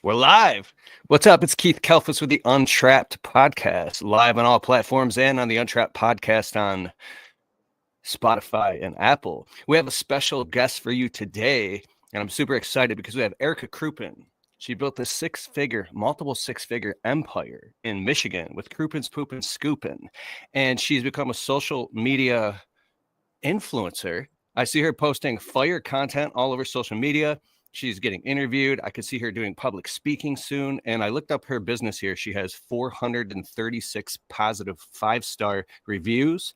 We're live. What's up? It's Keith Kelfus with the Untrapped Podcast, live on all platforms and on the Untrapped Podcast on Spotify and Apple. We have a special guest for you today, and I'm super excited because we have Erica Kroopin. She built this multiple six-figure empire in Michigan with Kroopin's Poopin Scoopin, and she's become a social media influencer. I see her posting fire content all over social media. She's getting interviewed. I could see her doing public speaking soon. And I looked up her business here. She has 436 positive 5-star reviews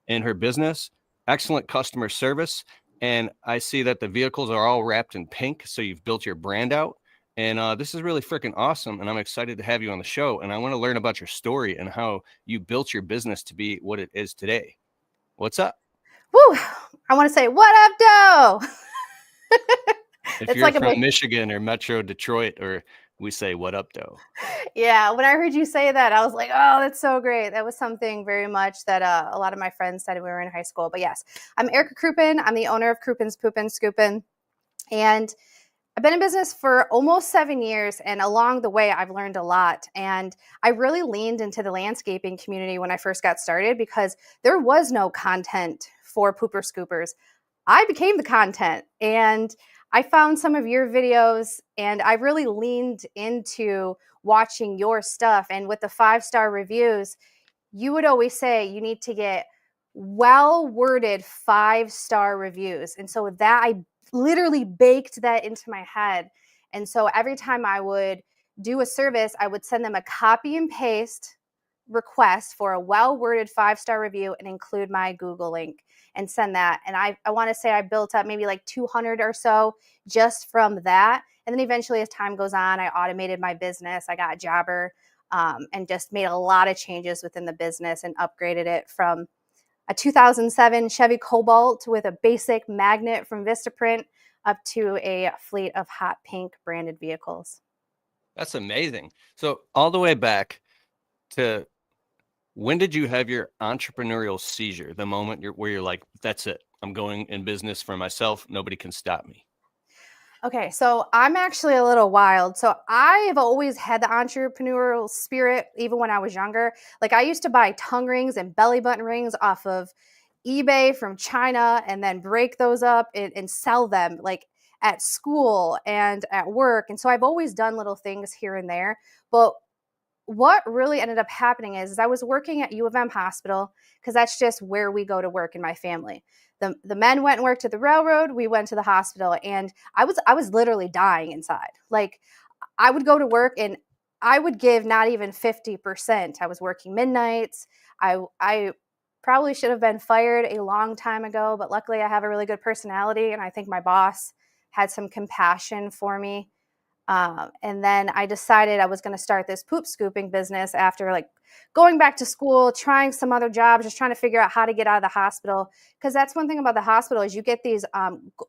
in her business, excellent customer service. And I see that the vehicles are all wrapped in pink. So you've built your brand out. And this is really freaking awesome. And I'm excited to have you on the show. And I want to learn about your story and how you built your business to be what it is today. What's up? Woo! I want to say, what up, Doe? If you're from Michigan or Metro Detroit, or we say, what up, Doe? Yeah, when I heard you say that, I was like, oh, that's so great. That was something very much that a lot of my friends said when we were in high school. But yes, I'm Erica Kroopin. I'm the owner of Kroopin's Poopin Scoopin. And I've been in business for almost 7 years, and along the way, I've learned a lot. And I really leaned into the landscaping community when I first got started because there was no content for pooper scoopers. I became the content, and I found some of your videos, and I really leaned into watching your stuff. And with the 5-star reviews, you would always say you need to get well-worded 5-star reviews. And so that I literally baked that into my head. And so every time I would do a service, I would send them a copy and paste request for a well-worded 5-star review and include my Google link and send that. And I want to say I built up maybe like 200 or so just from that. And then eventually, as time goes on, I automated my business. I got Jobber and just made a lot of changes within the business and upgraded it from a 2007 Chevy Cobalt with a basic magnet from Vistaprint up to a fleet of hot pink branded vehicles. That's amazing. So all the way back to when did you have your entrepreneurial seizure? The moment where you're like, that's it. I'm going in business for myself. Nobody can stop me. Okay, so I'm actually a little wild. So I've always had the entrepreneurial spirit, even when I was younger. Like I used to buy tongue rings and belly button rings off of eBay from China and then break those up and sell them like at school and at work. And so I've always done little things here and there. But what really ended up happening is I was working at U of M Hospital because that's just where we go to work in my family. The men went and worked at the railroad. We went to the hospital, and I was literally dying inside. Like I would go to work and I would give not even 50%. I was working midnights. I probably should have been fired a long time ago, but luckily I have a really good personality, and I think my boss had some compassion for me. And then I decided I was going to start this poop scooping business after like going back to school, trying some other jobs, just trying to figure out how to get out of the hospital. Because that's one thing about the hospital is you get these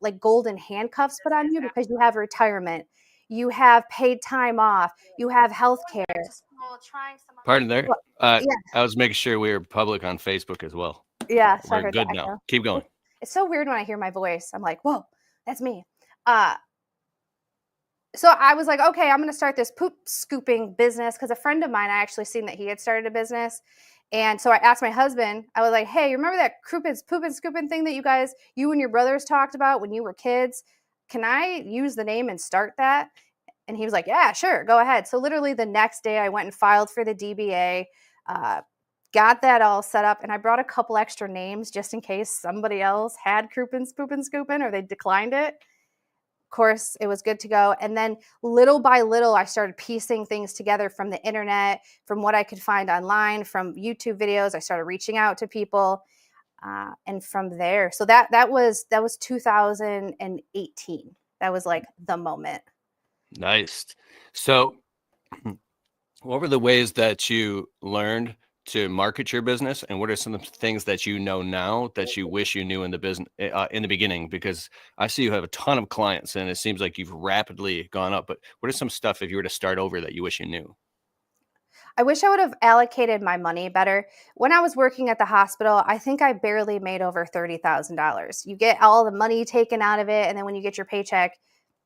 like golden handcuffs put on you because you have retirement, you have paid time off, you have health care. Pardon there. Yeah. I was making sure we were public on Facebook as well. Yeah, so we're good now. Keep going. It's so weird when I hear my voice. I'm like, whoa, that's me. So I was like, okay, I'm going to start this poop scooping business because a friend of mine, I actually seen that he had started a business. And so I asked my husband, I was like, hey, you remember that Kroopin's Poopin Scoopin thing that you and your brothers talked about when you were kids? Can I use the name and start that? And he was like, yeah, sure, go ahead. So literally the next day I went and filed for the DBA, got that all set up. And I brought a couple extra names just in case somebody else had Kroopin's Poopin Scoopin or they declined it. Course, it was good to go. And then little by little, I started piecing things together from the internet, from what I could find online, from YouTube videos. I started reaching out to people, and from there. So that was 2018. That was like the moment. Nice. So, what were the ways that you learned to market your business, and what are some of the things that you know now that you wish you knew in the business in the beginning? Because I see you have a ton of clients and it seems like you've rapidly gone up, but what are some stuff if you were to start over that you wish you knew? I wish I would have allocated my money better. When I was working at the hospital, I think I barely made over $30,000. You get all the money taken out of it, and then when you get your paycheck,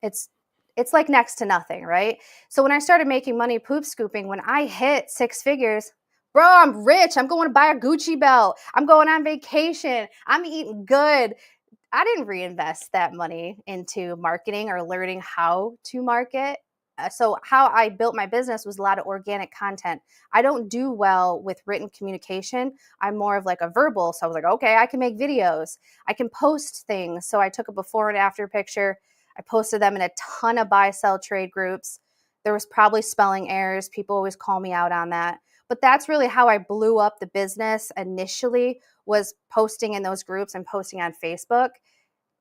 it's it's like next to nothing, right? So when I started making money poop scooping, when I hit 6 figures, bro, I'm rich. I'm going to buy a Gucci belt. I'm going on vacation. I'm eating good. I didn't reinvest that money into marketing or learning how to market. So how I built my business was a lot of organic content. I don't do well with written communication. I'm more of like a verbal. So I was like, okay, I can make videos. I can post things. So I took a before and after picture. I posted them in a ton of buy sell trade groups. There was probably spelling errors. People always call me out on that. But that's really how I blew up the business initially, was posting in those groups and posting on Facebook,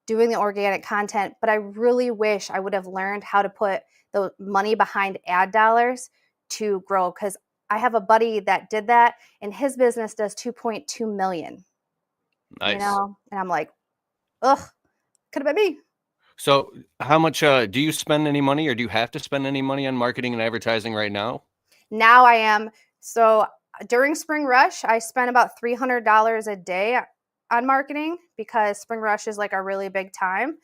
doing the organic content. But I really wish I would have learned how to put the money behind ad dollars to grow, because I have a buddy that did that and his business does 2.2 million, Nice. and I'm like, ugh, could have been me. So how much do you spend any money, or do you have to spend any money on marketing and advertising right now? Now I am. So during Spring Rush, I spent about $300 a day on marketing because Spring Rush is like a really big time.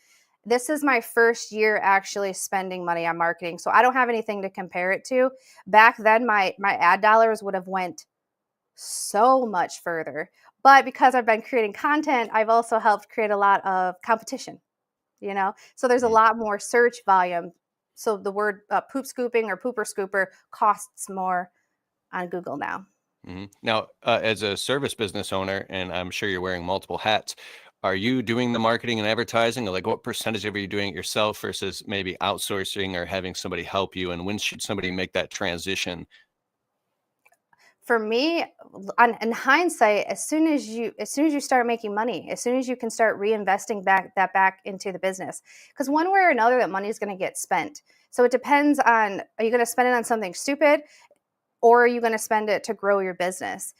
This is my first year actually spending money on marketing. So I don't have anything to compare it to. Back then my ad dollars would have went so much further. But because I've been creating content, I've also helped create a lot of competition, So there's a Mhm. lot more search volume. So the word poop scooping or pooper scooper costs more on Google now. Now, as a service business owner, and I'm sure you're wearing multiple hats, are you doing the marketing and advertising? Like, what percentage of it are you doing it yourself versus maybe outsourcing or having somebody help you? And when should somebody make that transition? For me, in hindsight, as soon as you start making money, as soon as you can start reinvesting back into the business, because one way or another, that money is going to get spent. So it depends on, are you going to spend it on something stupid, or are you going to spend it to grow your business?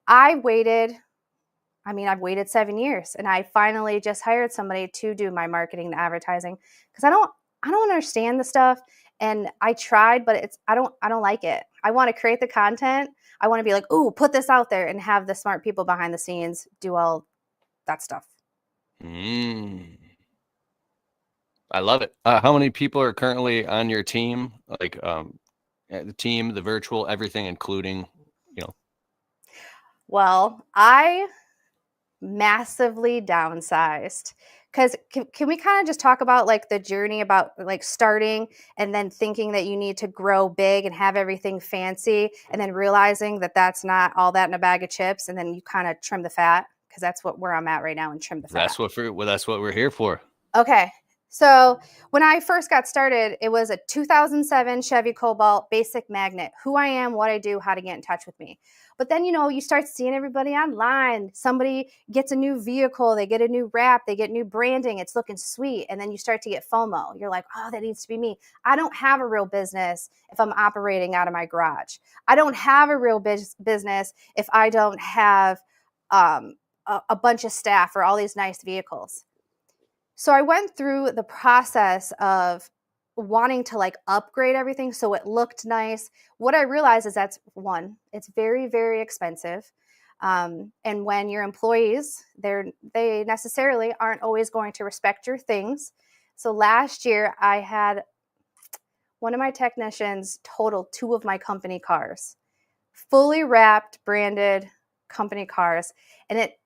I waited. I've waited 7 years, and I finally just hired somebody to do my marketing and advertising, because I don't understand the stuff, and I tried, but I don't like it. I want to create the content. I want to be like, ooh, put this out there, and have the smart people behind the scenes do all that stuff. Mm, I love it. How many people are currently on your team? Like, the team, the virtual, everything, including, you know, Well, I massively downsized, because can we kind of just talk about like the journey about like starting and then thinking that you need to grow big and have everything fancy, and then realizing that that's not all that in a bag of chips, and then you kind of trim the fat, because that's where I'm at right now, and trim the fat. that's what we're here for. Okay. So when I first got started, it was a 2007 Chevy Cobalt basic magnet. Who I am, what I do, how to get in touch with me. But then, you start seeing everybody online. Somebody gets a new vehicle, they get a new wrap, they get new branding. It's looking sweet. And then you start to get FOMO. You're like, oh, that needs to be me. I don't have a real business if I'm operating out of my garage. I don't have a real business if I don't have a bunch of staff or all these nice vehicles. So I went through the process of wanting to like upgrade everything so it looked nice. What I realized is that's one, it's very, very expensive. And when your employees, they necessarily aren't always going to respect your things. So last year I had one of my technicians total 2 of my company cars, fully wrapped, branded company cars. And it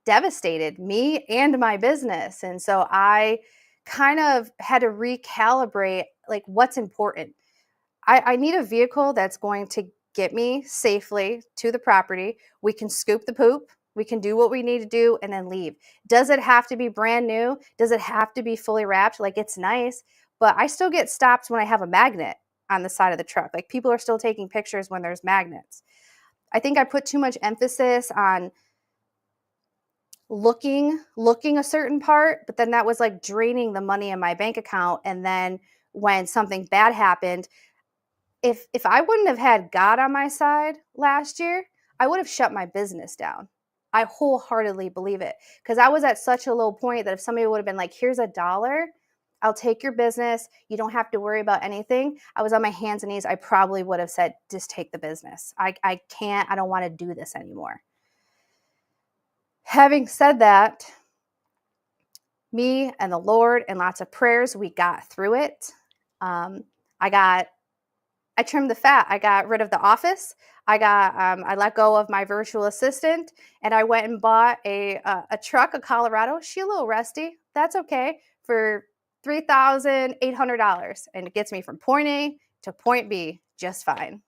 devastated me and my business. And so I kind of had to recalibrate like what's important. I need a vehicle that's going to get me safely to the property. We can scoop the poop. We can do what we need to do and then leave. Does it have to be brand new? Does it have to be fully wrapped? Like, it's nice, but I still get stopped when I have a magnet on the side of the truck. Like, people are still taking pictures when there's magnets. I think I put too much emphasis on looking a certain part, but then that was like draining the money in my bank account. And then when something bad happened, if I wouldn't have had God on my side last year, I would have shut my business down. I wholeheartedly believe it, because I was at such a low point that if somebody would have been like, here's $1, I'll take your business, you don't have to worry about anything, I was on my hands and knees. I probably would have said, just take the business. I can't, I don't want to do this anymore. Having said that, me and the Lord and lots of prayers, we got through it. I trimmed the fat. I got rid of the office. I let go of my virtual assistant, and I went and bought a truck, a Colorado. She a little rusty. That's okay, for $3,800, and it gets me from point A to point B just fine.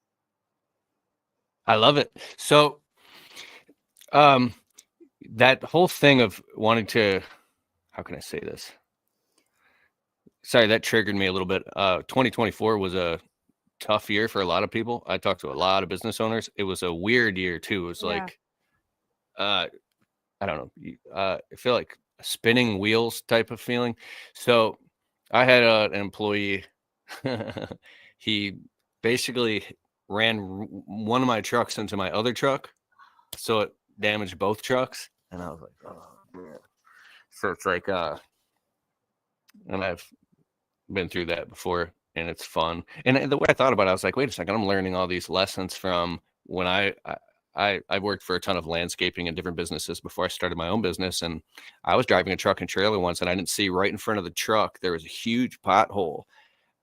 I love it. So, that whole thing of wanting to, how can I say this? Sorry, that triggered me a little bit. 2024 was a tough year for a lot of people. I talked to a lot of business owners. It was a weird year too. It was Yeah. like, I don't know. I feel like spinning wheels type of feeling. So I had an employee. He basically ran one of my trucks into my other truck, so it damaged both trucks. And I was like, oh man. So it's like, and I've been through that before, and it's fun. And the way I thought about it, I was like, wait a second, I'm learning all these lessons from when I worked for a ton of landscaping and different businesses before I started my own business. And I was driving a truck and trailer once, and I didn't see right in front of the truck there was a huge pothole.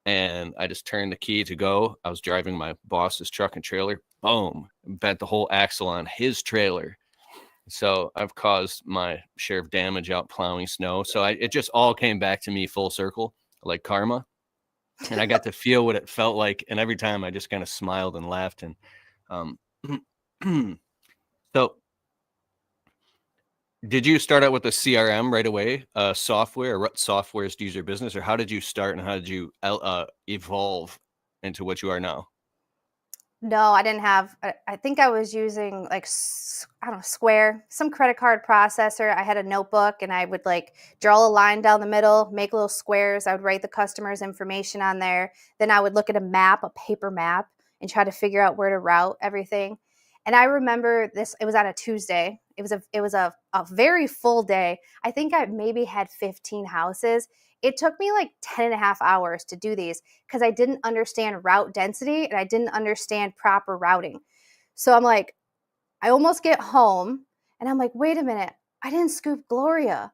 And I just turned the key to go. I was driving my boss's truck and trailer. Boom, bent the whole axle on his trailer. So I've caused my share of damage out plowing snow. So it just all came back to me full circle, like karma. And I got to feel what it felt like. And every time I just kind of smiled and laughed. And so did you start out with the CRM right away, software, or what softwares do you use your business, or how did you start and how did you evolve into what you are now? No, I didn't have. I think I was using like I don't know, Square, some credit card processor. I had a notebook, and I would like draw a line down the middle, make little squares. I would write the customer's information on there. Then I would look at a map, a paper map, and try to figure out where to route everything. And I remember this. It was on a Tuesday. It was a very full day. I think I maybe had 15 houses. It took me like 10 and a half hours to do these because I didn't understand route density and I didn't understand proper routing. So I'm like, I almost get home and I'm like, wait a minute, I didn't scoop Gloria.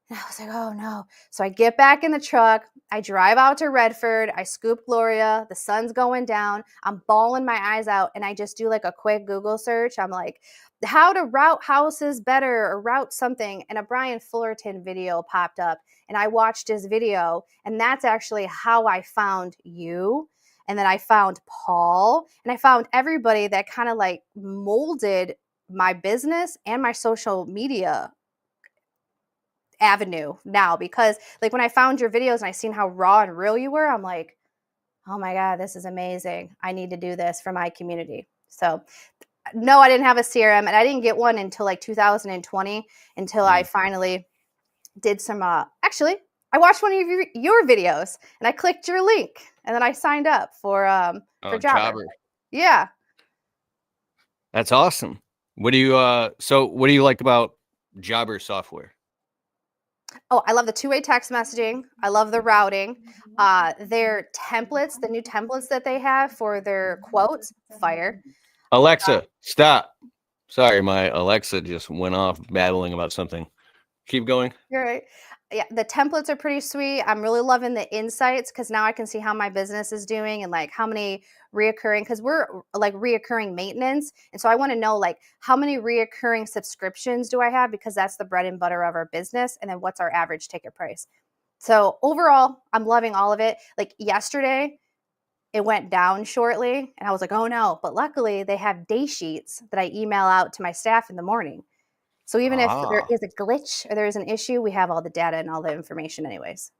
And I was like, oh no. So I get back in the truck. I drive out to Redford. I scoop Gloria. The sun's going down. I'm bawling my eyes out. And I just do like a quick Google search. I'm like, how to route houses better or route something. And a Brian Fullerton video popped up. And I watched his video. And that's actually how I found you. And then I found Paul. And I found everybody that kind of like molded my business and my social media avenue now, because like when I found your videos and I seen how raw and real you were, I'm like, oh my God, this is amazing. I need to do this for my community. So no, I didn't have a CRM, and I didn't get one until like 2020, until I finally did some, actually, I watched one of your videos and I clicked your link and then I signed up for Jobber. Yeah. That's awesome. What do you like about Jobber software? Oh, I love the two-way text messaging. I love the routing. Their templates, the new templates that they have for their quotes, fire. Alexa, stop. Sorry, my Alexa just went off babbling about something. Keep going. You're right. Yeah, the templates are pretty sweet. I'm really loving the insights because now I can see how my business is doing and like how many reoccurring, because we're like reoccurring maintenance. And so I want to know like how many reoccurring subscriptions do I have, because that's the bread and butter of our business. And then what's our average ticket price? So overall, I'm loving all of it. Like yesterday, it went down shortly and I was like, oh no. But luckily they have day sheets that I email out to my staff in the morning. So even if there is a glitch or there is an issue, we have all the data and all the information anyways.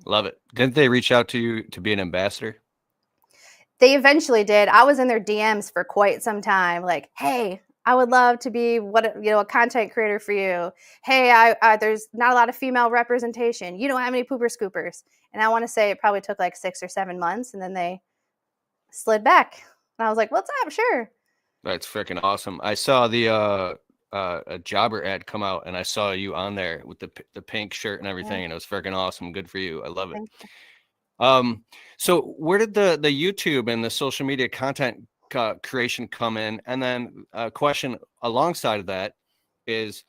Love it. Didn't they reach out to you to be an ambassador? They eventually did. I was in their DMs for quite some time. Like, hey, I would love to be a content creator for you. Hey, there's not a lot of female representation. You don't have any pooper scoopers. And I want to say it probably took like 6 or 7 months, and then they slid back. And I was like, what's up? Sure. That's freaking awesome. I saw a Jobber ad come out, and I saw you on there with the pink shirt and everything, and it was freaking awesome. Good for you. I love it. So where did the YouTube and the social media content creation come in? And then a question alongside of that is,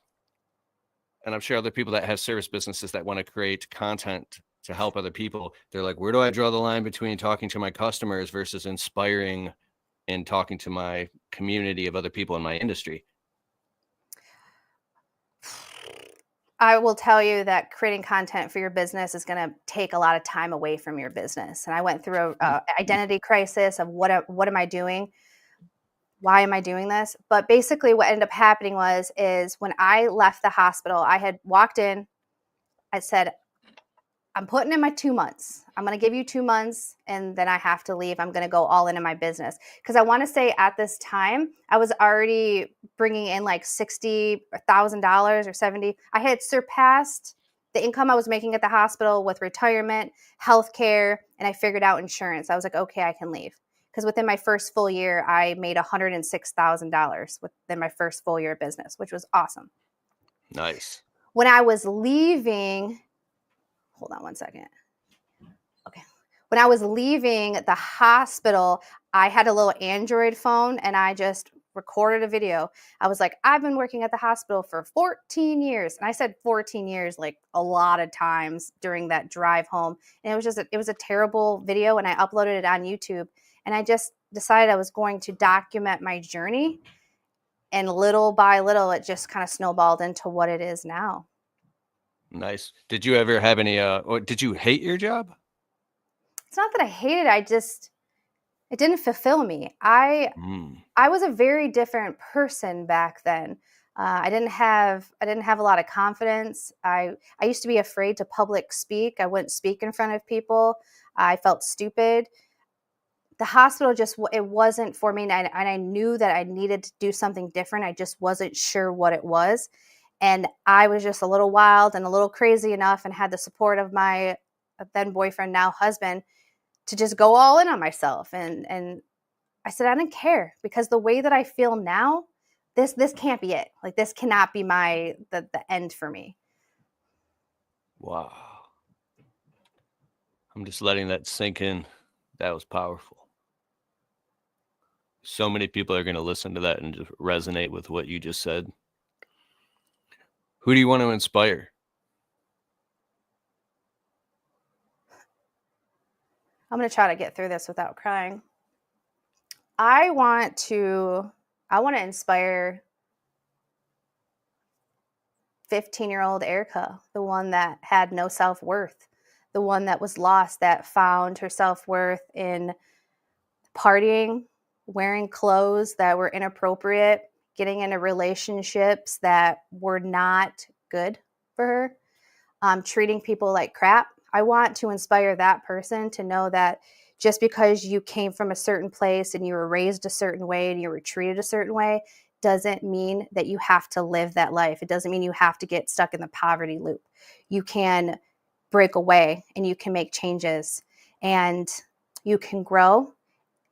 and I'm sure other people that have service businesses that want to create content to help other people. They're like, where do I draw the line between talking to my customers versus inspiring and talking to my community of other people in my industry? I will tell you that creating content for your business is going to take a lot of time away from your business. And I went through a identity crisis of what am I doing? Why am I doing this? But basically what ended up happening is when I left the hospital, I had walked in, I said, I'm putting in my 2 months. I'm going to give you 2 months and then I have to leave. I'm going to go all into my business. Because I want to say at this time, I was already bringing in like $60,000 or 70. I had surpassed the income I was making at the hospital with retirement, healthcare, and I figured out insurance. I was like, okay, I can leave. Because within my first full year, I made $106,000 within my first full year of business, which was awesome. Nice. When I was leaving, hold on one second. Okay. When I was leaving the hospital, I had a little Android phone and I just recorded a video. I was like, I've been working at the hospital for 14 years. And I said 14 years like a lot of times during that drive home. And it was a terrible video and I uploaded it on YouTube. And I just decided I was going to document my journey. And little by little, it just kind of snowballed into what it is now. Nice. Did you ever have any, or did you hate your job? It's not that I hated it. It didn't fulfill me. I was a very different person back then. I didn't have a lot of confidence. I used to be afraid to public speak. I wouldn't speak in front of people. I felt stupid. The hospital it wasn't for me, and I knew that I needed to do something different. I just wasn't sure what it was, and I was just a little wild and a little crazy enough, and had the support of my then boyfriend, now husband, to just go all in on myself. And I said, I didn't care, because the way that I feel now, this can't be it. Like, this cannot be the end for me. Wow. I'm just letting that sink in. That was powerful. So many people are going to listen to that and just resonate with what you just said. Who do you want to inspire? I'm going to try to get through this without crying. I want to inspire 15-year-old Erica, the one that had no self-worth, the one that was lost, that found her self-worth in partying, wearing clothes that were inappropriate, getting into relationships that were not good for her, treating people like crap. I want to inspire that person to know that just because you came from a certain place and you were raised a certain way and you were treated a certain way doesn't mean that you have to live that life. It doesn't mean you have to get stuck in the poverty loop. You can break away and you can make changes and you can grow.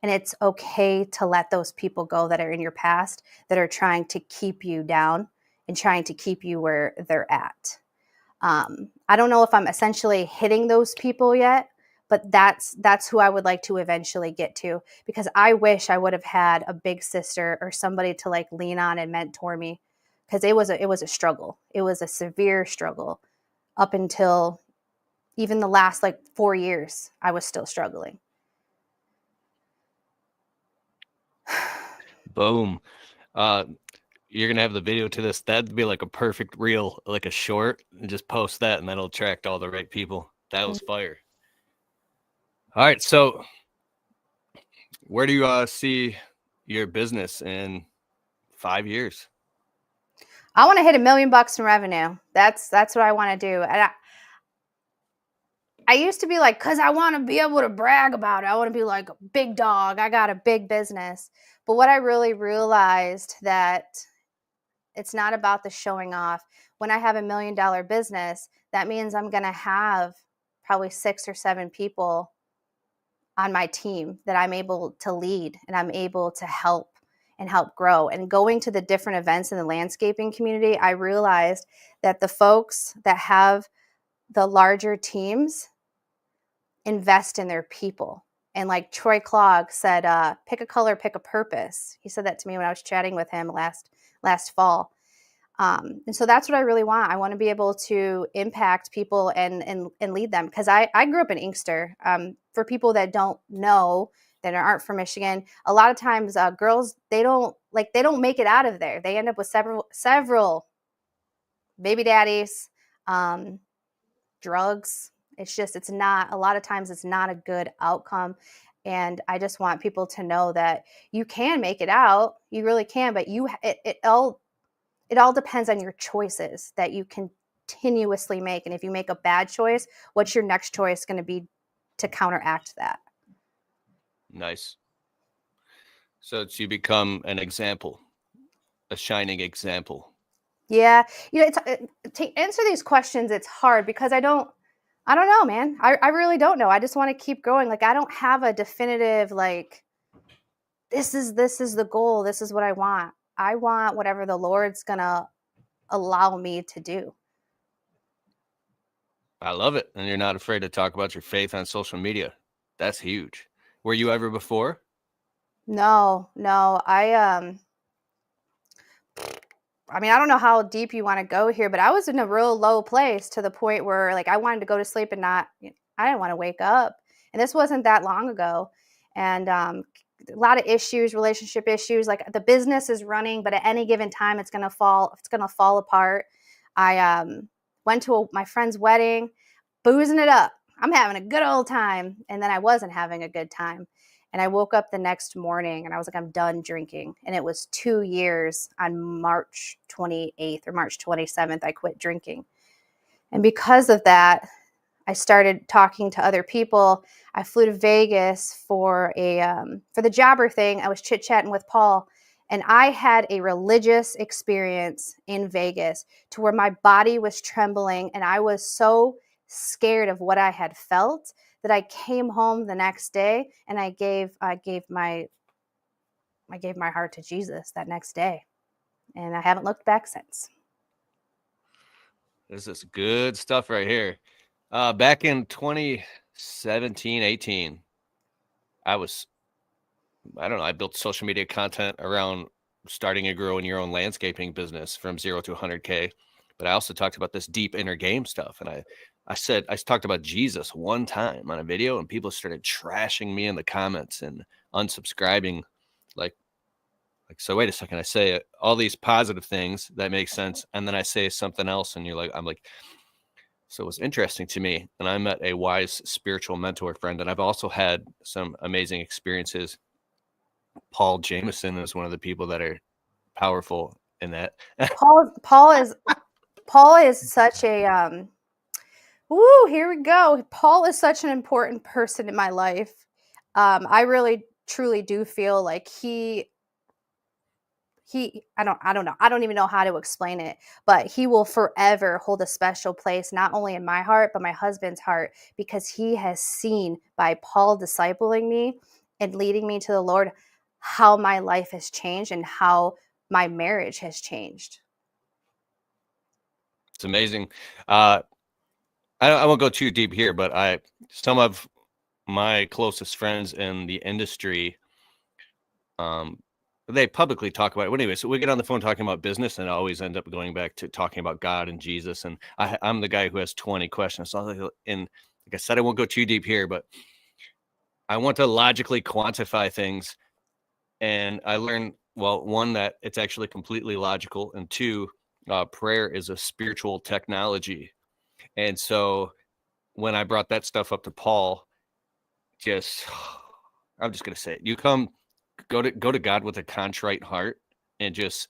And it's okay to let those people go that are in your past, that are trying to keep you down and trying to keep you where they're at. I don't know if I'm essentially hitting those people yet, but that's who I would like to eventually get to, because I wish I would have had a big sister or somebody to like lean on and mentor me, because it was a struggle. It was a severe struggle up until even the last like 4 years. I was still struggling. Boom. You're going to have the video to this. That'd be like a perfect reel, like a short, and just post that and that'll attract all the right people. That was fire. All right. So where do you see your business in 5 years? I want to hit $1 million in revenue. That's what I want to do. And I used to be like, because I want to be able to brag about it. I want to be like, big dog, I got a big business. But what I really realized, that it's not about the showing off. When I have $1 million business, that means I'm going to have probably 6 or 7 people on my team that I'm able to lead and I'm able to help grow. And going to the different events in the landscaping community, I realized that the folks that have the larger teams invest in their people. And like Troy Clogg said, pick a color, pick a purpose. He said that to me when I was chatting with him last fall. And so that's what I really want. I want to be able to impact people and lead them, because I grew up in Inkster. For people that don't know, that aren't from Michigan, a lot of times girls, they don't make it out of there. They end up with several baby daddies, drugs. It's not, a lot of times it's not a good outcome. And I just want people to know that you can make it out. You really can, but it all depends on your choices that you continuously make. And if you make a bad choice, what's your next choice going to be to counteract that? Nice. So to become an example, a shining example. Yeah. To answer these questions, it's hard because I don't know, man. I really don't know. I just want to keep going. Like, I don't have a definitive, like, this is the goal. This is what I want. I want whatever the Lord's going to allow me to do. I love it. And you're not afraid to talk about your faith on social media. That's huge. Were you ever before? No. I mean, I don't know how deep you want to go here, but I was in a real low place, to the point where, like, I wanted to go to sleep and I didn't want to wake up. And this wasn't that long ago. And a lot of issues, relationship issues. Like, the business is running, but at any given time, it's gonna fall apart. I went to my friend's wedding, boozing it up. I'm having a good old time, and then I wasn't having a good time. And I woke up the next morning and I was like, I'm done drinking. And it was 2 years on March 28th or March 27th, I quit drinking. And because of that, I started talking to other people. I flew to Vegas for the jobber thing. I was chit-chatting with Paul, and I had a religious experience in Vegas to where my body was trembling, and I was so scared of what I had felt that I came home the next day and I gave my heart to Jesus that next day. And I haven't looked back since. This is good stuff right here. Back in 2017, 18, I don't know, I built social media content around starting and growing your own landscaping business from 0 to 100K. But I also talked about this deep inner game stuff. And I talked about Jesus one time on a video, and people started trashing me in the comments and unsubscribing. Like, so wait a second, I say all these positive things that make sense, and then I say something else, and I'm like, so it was interesting to me. And I met a wise spiritual mentor friend, and I've also had some amazing experiences. Paul Jameson is one of the people that are powerful in that. Paul is such a here we go. Paul is such an important person in my life. I really truly do feel like I don't know. I don't even know how to explain it, but he will forever hold a special place, not only in my heart, but my husband's heart, because he has seen, by Paul discipling me and leading me to the Lord, how my life has changed and how my marriage has changed. It's amazing. I won't go too deep here, but some of my closest friends in the industry, they publicly talk about it. Well, anyway, so we get on the phone talking about business, and I always end up going back to talking about God and Jesus. And I'm the guy who has 20 questions. So like I said, I won't go too deep here, but I want to logically quantify things. And I learned, well, one, that it's actually completely logical, and two, prayer is a spiritual technology. And so when I brought that stuff up to Paul, I'm just going to say it. You go to God with a contrite heart, and just,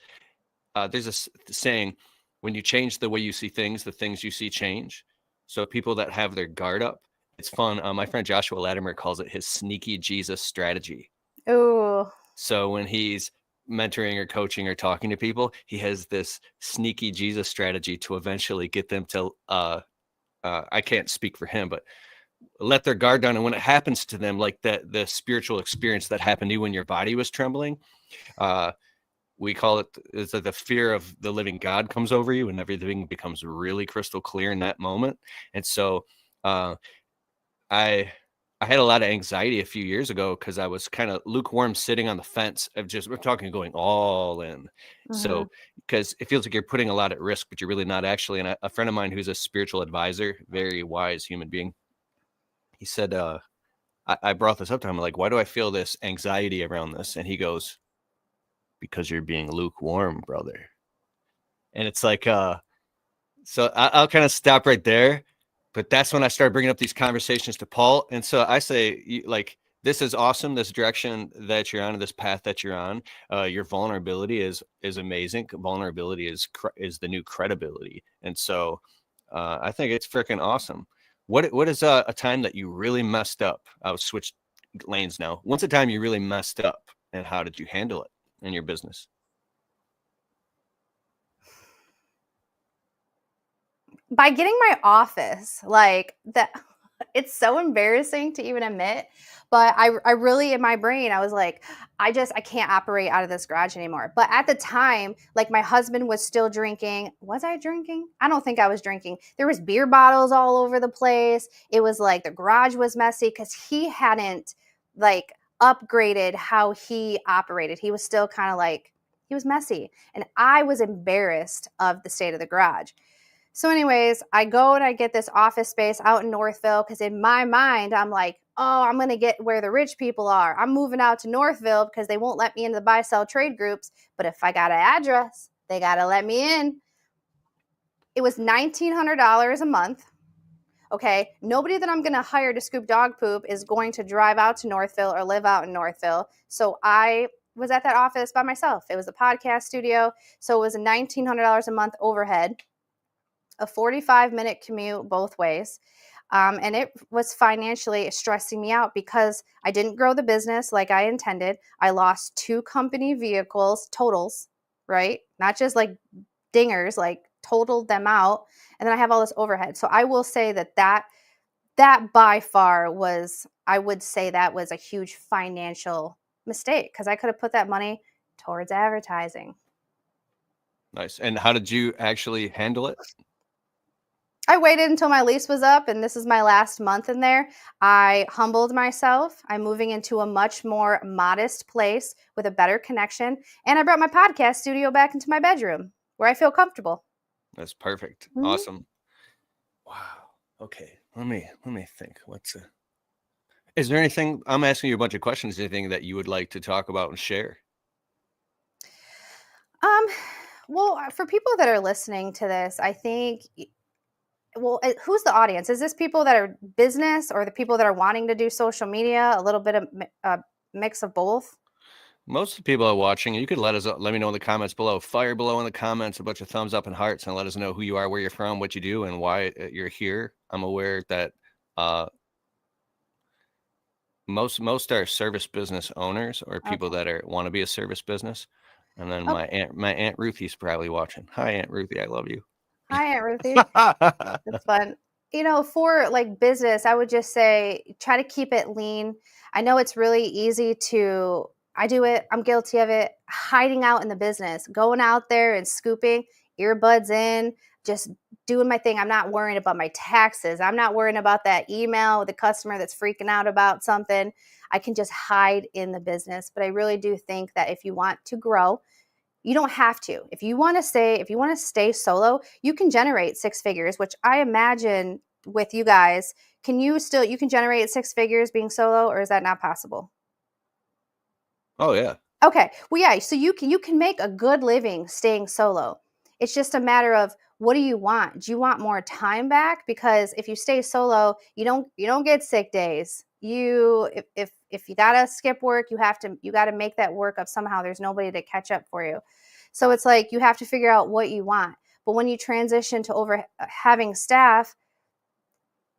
there's a saying, when you change the way you see things, the things you see change. So people that have their guard up, it's fun. My friend Joshua Latimer calls it his sneaky Jesus strategy. Oh. So when he's mentoring or coaching or talking to people, he has this sneaky Jesus strategy to eventually get them to, I can't speak for him, but let their guard down. And when it happens to them, like the spiritual experience that happened to you when your body was trembling, we call it's like the fear of the living God comes over you, and everything becomes really crystal clear in that moment. And so I I had a lot of anxiety a few years ago because I was kind of lukewarm, sitting on the fence of just, we're talking going all in. Mm-hmm. So, because it feels like you're putting a lot at risk, but you're really not actually. And a friend of mine who's a spiritual advisor, very wise human being, he said, I brought this up to him, like, why do I feel this anxiety around this? And he goes, because you're being lukewarm, brother. And it's like, so I'll kind of stop right there. But that's when I started bringing up these conversations to Paul. And so I say, like, this is awesome. This direction that you're on, this path that you're on, your vulnerability is amazing. Vulnerability is the new credibility. And so I think it's freaking awesome. What is a time that you really messed up? I'll switch lanes now. What's a time you really messed up, and how did you handle it in your business? By getting my office, like that, it's so embarrassing to even admit, but I really, in my brain, I was like, I can't operate out of this garage anymore. But at the time, like, my husband was still drinking. Was I drinking? I don't think I was drinking. There was beer bottles all over the place. It was like the garage was messy because he hadn't, like, upgraded how he operated. He was still kind of like, he was messy. And I was embarrassed of the state of the garage. So anyways, I go and I get this office space out in Northville because in my mind, I'm like, oh, I'm going to get where the rich people are. I'm moving out to Northville because they won't let me into the buy-sell trade groups. But if I got an address, they got to let me in. It was $1,900 a month. Okay, nobody that I'm going to hire to scoop dog poop is going to drive out to Northville or live out in Northville. So I was at that office by myself. It was a podcast studio. So it was a $1,900 a month overhead, a 45-minute commute both ways. And it was financially stressing me out because I didn't grow the business like I intended. I lost 2 company vehicles, totals, right? Not just like dingers, like totaled them out. And then I have all this overhead. So I will say that by far was, I would say that was a huge financial mistake because I could have put that money towards advertising. Nice. And how did you actually handle it? I waited until my lease was up, and this is my last month in there. I humbled myself. I'm moving into a much more modest place with a better connection, and I brought my podcast studio back into my bedroom where I feel comfortable. That's perfect. Mhm. Awesome. Wow. Okay. Let me think. Is there anything, I'm asking you a bunch of questions, anything that you would like to talk about and share? Um, well, for people that are listening to this, I think, well, who's the audience? Is this people that are business or the people that are wanting to do social media? A little bit of a mix of both. Most of the people are watching. You could let me know in the comments below. Fire below in the comments a bunch of thumbs up and hearts, and let us know who you are, where you're from, what you do, and why you're here. I'm aware that most are service business owners or people Okay. that want to be a service business. And then Okay. my aunt Ruthie's probably watching. Hi, Aunt Ruthie, I love you. Hi, Aunt Ruthie. That's fun. For like business, I would just say try to keep it lean. I know it's really easy to, I do it, I'm guilty of it, hiding out in the business, going out there and scooping, earbuds in, just doing my thing. I'm not worrying about my taxes. I'm not worrying about that email with the customer that's freaking out about something. I can just hide in the business. But I really do think that if you want to grow, you don't have to. If you want to stay solo, you can generate 6 figures, which I imagine with you guys, you can generate 6 figures being solo, or is that not possible? Oh yeah. Okay. Well, yeah, so you can make a good living staying solo. It's just a matter of, what do you want? Do you want more time back? Because if you stay solo, you don't get sick days. If you gotta skip work, you gotta make that work up somehow. There's nobody to catch up for you. So it's like you have to figure out what you want. But when you transition to over having staff,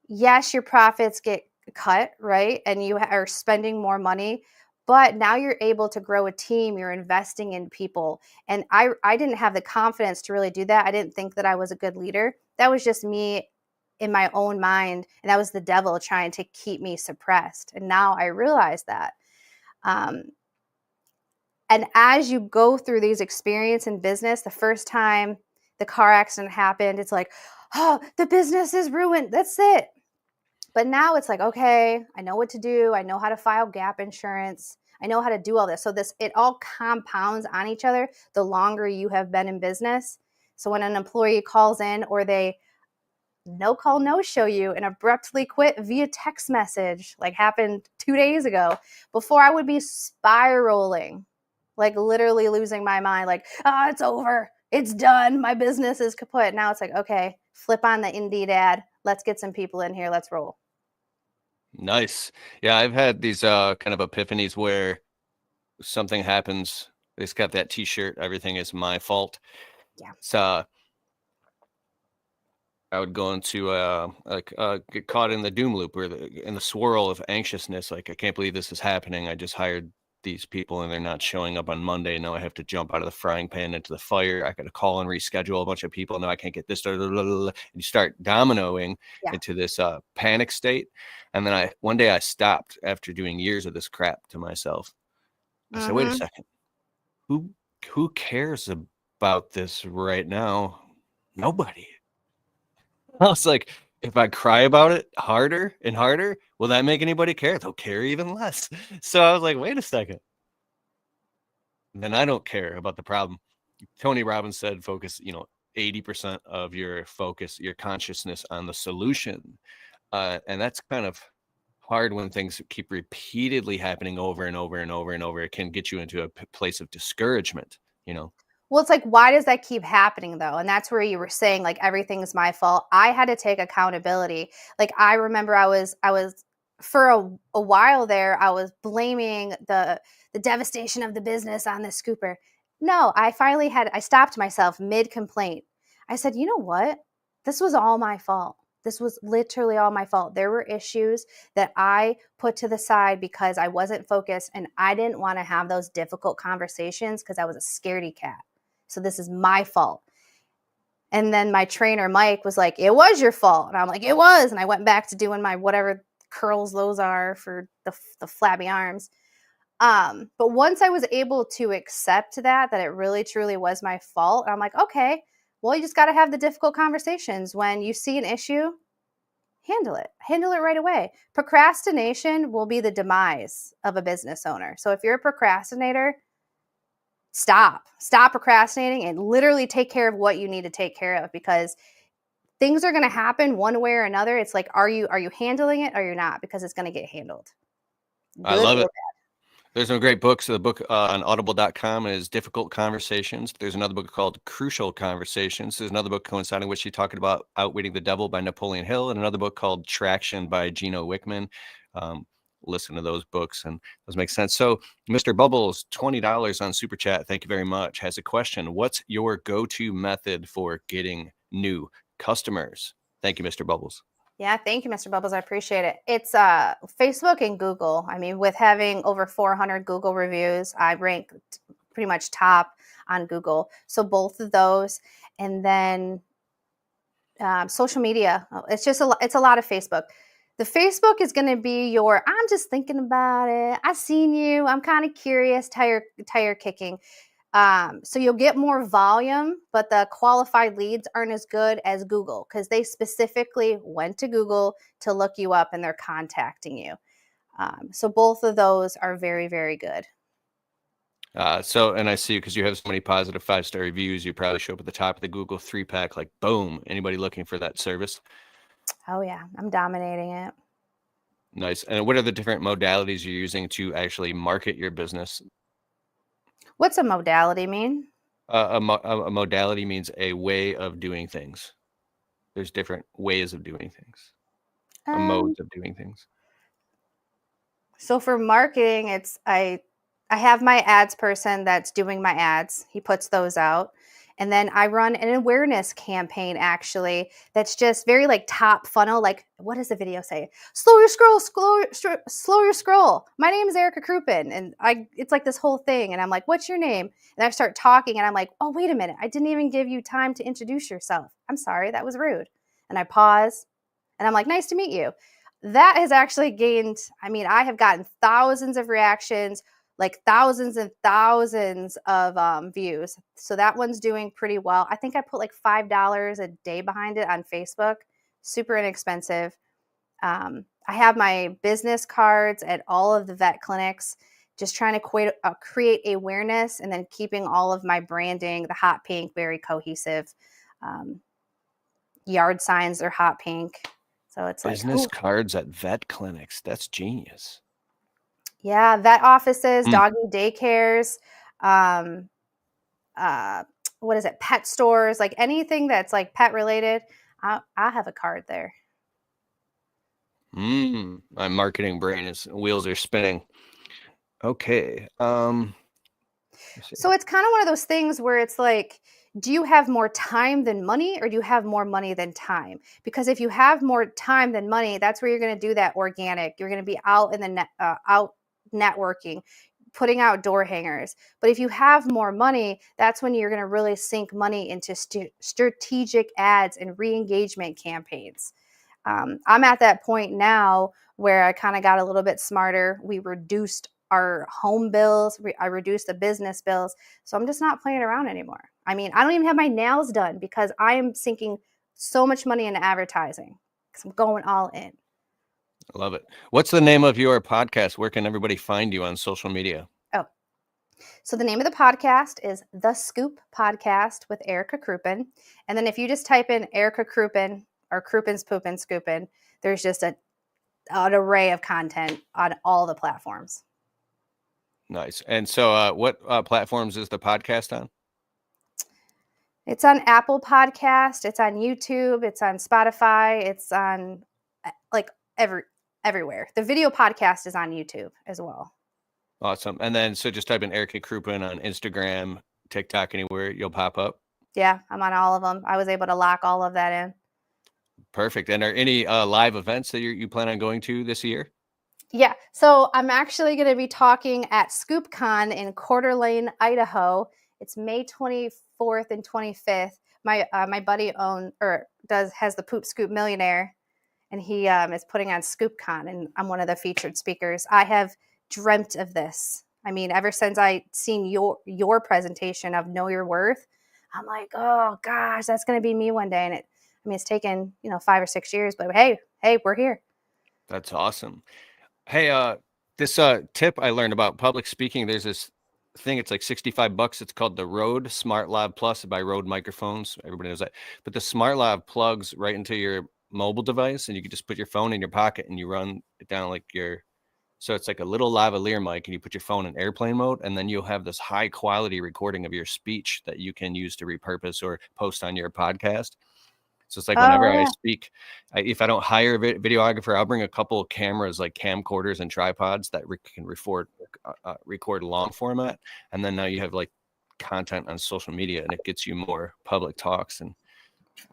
yes, your profits get cut, right? And you are spending more money, but now you're able to grow a team, you're investing in people. And I didn't have the confidence to really do that. I didn't think that I was a good leader. That was just me in my own mind, and that was the devil trying to keep me suppressed. And now I realize that. Um, and as you go through these experiences in business, the first time the car accident happened, it's like, oh, the business is ruined. That's it. But now it's like, okay, I know what to do. I know how to file gap insurance. I know how to do all this. So it all compounds on each other the longer you have been in business. So when an employee calls in or they no call, no show you and abruptly quit via text message, like happened 2 days ago, before I would be spiraling, like literally losing my mind, like, it's over. It's done. My business is kaput. Now it's like, okay, flip on the Indeed ad. Let's get some people in here. Let's roll. Nice. Yeah, I've had these kind of epiphanies where something happens. It's got that T-shirt. Everything is my fault. Yeah. So I would go into get caught in the doom loop or in the swirl of anxiousness. Like, I can't believe this is happening. I just hired these people and they're not showing up on Monday. Now I have to jump out of the frying pan into the fire. I got to call and reschedule a bunch of people. Now I can't get this. And you start dominoing Yeah. into this panic state. And then one day I stopped after doing years of this crap to myself. I said, wait a second. Who cares about this right now? Nobody. I was like, if I cry about it harder and harder, will that make anybody care? They'll care even less. So I was like, wait a second. Then I don't care about the problem. Tony Robbins said, focus, 80% of your focus, your consciousness on the solution. And that's kind of hard when things keep repeatedly happening over and over and over and over. It can get you into a place of discouragement, Well, it's like, why does that keep happening though? And that's where you were saying like everything's my fault. I had to take accountability. Like I remember I was for a while there, I was blaming the devastation of the business on the scooper. No, I stopped myself mid complaint. I said, you know what? This was all my fault. This was literally all my fault. There were issues that I put to the side because I wasn't focused and I didn't want to have those difficult conversations because I was a scaredy cat. So this is my fault. And then my trainer, Mike, was like, it was your fault. And I'm like, it was. And I went back to doing my whatever curls those are for the flabby arms. But once I was able to accept that it really truly was my fault, I'm like, okay, well, you just got to have the difficult conversations. When you see an issue, handle it right away. Procrastination will be the demise of a business owner. So if you're a procrastinator, stop procrastinating and literally take care of what you need to take care of, because things are going to happen one way or another. It's like, are you handling it or you're not? Because it's going to get handled. I Good love or it. There's some great books. The book on audible.com is Difficult Conversations. There's another book called Crucial Conversations. There's another book coinciding with you talking about Outwitting the Devil by Napoleon Hill, and another book called Traction by Gino Wickman. Listen to those books and those make sense. So Mr. Bubbles, $20 on Super Chat. Thank you very much. Has a question. What's your go-to method for getting new customers? Thank you, Mr. Bubbles. Yeah, thank you, Mr. Bubbles. I appreciate it. It's Facebook and Google. I mean, with having over 400 Google reviews, I rank pretty much top on Google. So both of those, and then social media. It's just it's a lot of Facebook. The Facebook is going to be your, I'm just thinking about it. I seen you. I'm kind of curious. Tire kicking. So you'll get more volume, but the qualified leads aren't as good as Google because they specifically went to Google to look you up and they're contacting you. So both of those are very, very good. And I see, because you have so many positive 5-star reviews, you probably show up at the top of the Google 3-pack, like boom. Anybody looking for that service? Oh yeah, I'm dominating it. Nice. And what are the different modalities you're using to actually market your business? What's a modality mean? A modality means a way of doing things. There's different ways of doing things, modes of doing things. So for marketing, it's I have my ads person that's doing my ads. He puts those out. And then I run an awareness campaign actually that's just very like top funnel. Like, what does the video say? Slow your scroll, slow your scroll. My name is Erica Kroopin. And it's like this whole thing. And I'm like, what's your name? And I start talking and I'm like, oh, wait a minute. I didn't even give you time to introduce yourself. I'm sorry. That was rude. And I pause and I'm like, nice to meet you. That has actually gained, I have gotten thousands of reactions, like thousands and thousands of views. So that one's doing pretty well. I think I put like $5 a day behind it on Facebook. Super inexpensive. I have my business cards at all of the vet clinics, just trying to create awareness, and then keeping all of my branding, the hot pink, very cohesive. Yard signs are hot pink. So it's like, Business ooh, cards at vet clinics. That's genius. yeah, vet offices, Mm. doggy daycares, um, uh, what is it, pet stores, like anything that's like pet related. I have a card there. My marketing brain is wheels are spinning. Okay. Let's see. So it's kind of one of those things where it's like, do you have more time than money, or do you have more money than time? Because if you have more time than money, that's where you're going to do that organic. You're going to be out in the out networking, putting out door hangers. But if you have more money, that's when you're going to really sink money into strategic ads and re-engagement campaigns. I'm at that point now where I kind of got a little bit smarter. We reduced our home bills. I reduced the business bills. So I'm just not playing around anymore. I mean, I don't even have my nails done because I am sinking so much money into advertising because I'm going all in. I love it. What's the name of your podcast? Where can everybody find you on social media? Oh, so the name of the podcast is The Scoop Podcast with Erica Kroopin. And then if you just type in Erica Kroopin or Kroopin's Poopin Scoopin, there's just an array of content on all the platforms. Nice. And so what platforms is the podcast on? It's on Apple Podcast, it's on YouTube, it's on Spotify, it's on like everywhere. The video podcast is on YouTube as well. Awesome. And then so just type in Erica Kroopin on Instagram, TikTok, anywhere, you'll pop up. Yeah, I'm on all of them. I was able to lock all of that in. Perfect. And are any live events that you plan on going to this year? Yeah, so I'm actually going to be talking at ScoopCon in Coeur d'Alene, Idaho. It's May 24th and 25th. My buddy has the Poop Scoop Millionaire, and he is putting on ScoopCon, and I'm one of the featured speakers. I have dreamt of this. I mean, ever since I seen your presentation of Know Your Worth, I'm like, oh gosh, that's going to be me one day. And it's taken 5 or 6 years, but hey, we're here. That's awesome. Hey, this tip I learned about public speaking, there's this thing, it's like $65. It's called the Rode Smart Lav Plus by Rode Microphones. Everybody knows that. But the Smart Lav plugs right into your mobile device, and you can just put your phone in your pocket and you run it down like so it's like a little lavalier mic, and you put your phone in airplane mode, and then you'll have this high quality recording of your speech that you can use to repurpose or post on your podcast. So it's like whenever I speak, if I don't hire a videographer, I'll bring a couple of cameras like camcorders and tripods that can record long format. And then now you have like content on social media, and it gets you more public talks. And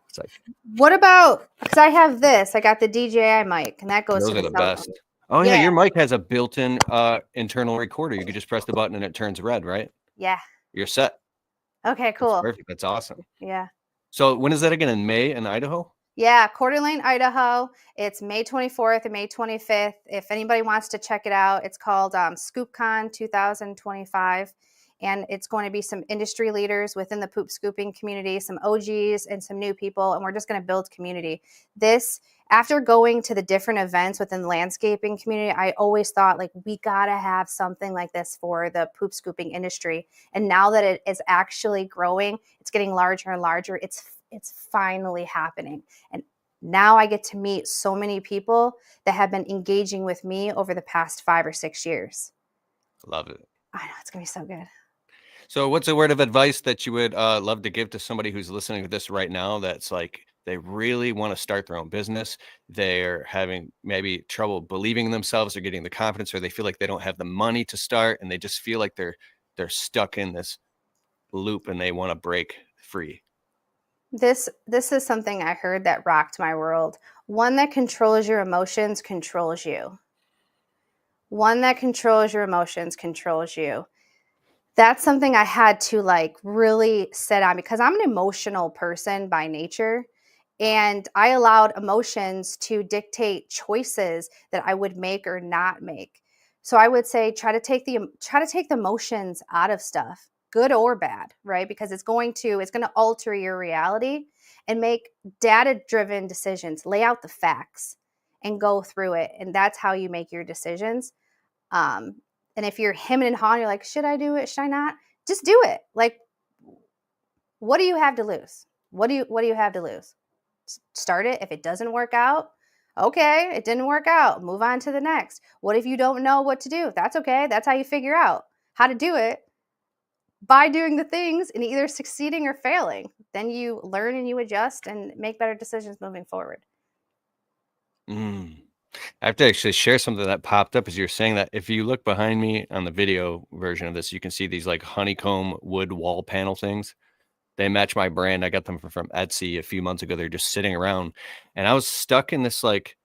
it's like, what about, because I have this, I got the DJI mic, and that goes those to are the the best. Oh yeah, your mic has a built-in internal recorder. You could just press the button and it turns red, right? Yeah. You're set. Okay, cool. That's perfect. That's awesome. Yeah. So when is that again? In May in Idaho? Yeah, Coeur d'Alene, Idaho. It's May 24th and May 25th. If anybody wants to check it out, it's called ScoopCon 2025. And it's going to be some industry leaders within the poop scooping community, some OGs and some new people. And we're just going to build community. After going to the different events within the landscaping community, I always thought, like, we got to have something like this for the poop scooping industry. And now that it is actually growing, it's getting larger and larger. It's finally happening. And now I get to meet so many people that have been engaging with me over the past 5 or 6 years. Love it. I know, it's going to be so good. So what's a word of advice that you would love to give to somebody who's listening to this right now that's like, they really want to start their own business. They're having maybe trouble believing in themselves or getting the confidence, or they feel like they don't have the money to start, and they just feel like they're stuck in this loop and they want to break free. This is something I heard that rocked my world. One that controls your emotions controls you. One that controls your emotions controls you. That's something I had to like really sit on, because I'm an emotional person by nature. And I allowed emotions to dictate choices that I would make or not make. So I would say try to take the emotions out of stuff, good or bad, right? Because it's going to alter your reality, and make data-driven decisions. Lay out the facts and go through it. And that's how you make your decisions. And if you're hemming and hawing, you're like, should I do it? Should I not? Just do it. Like, what do you have to lose? What do you have to lose? Start it. If it doesn't work out, okay, it didn't work out. Move on to the next. What if you don't know what to do? That's okay. That's how you figure out how to do it, by doing the things and either succeeding or failing. Then you learn and you adjust and make better decisions moving forward. I have to actually share something that popped up as you're saying that. If you look behind me on the video version of this, you can see these like honeycomb wood wall panel things. They match my brand. I got them from Etsy a few months ago. They're just sitting around, and I was stuck in this like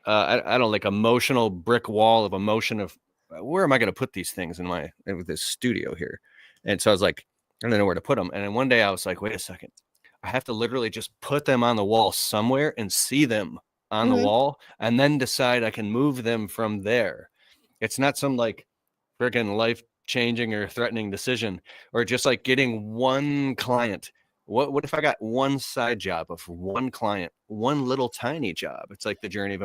I don't know, like emotional brick wall of emotion of where am I going to put these things with this studio here? And so I was like, I don't know where to put them. And then one day I was like, wait a second, I have to literally just put them on the wall somewhere and see them on the wall, and then decide I can move them from there. It's not some like freaking life changing or threatening decision, or just like getting one client. What if I got one side job of one client, one little tiny job? It's like the journey of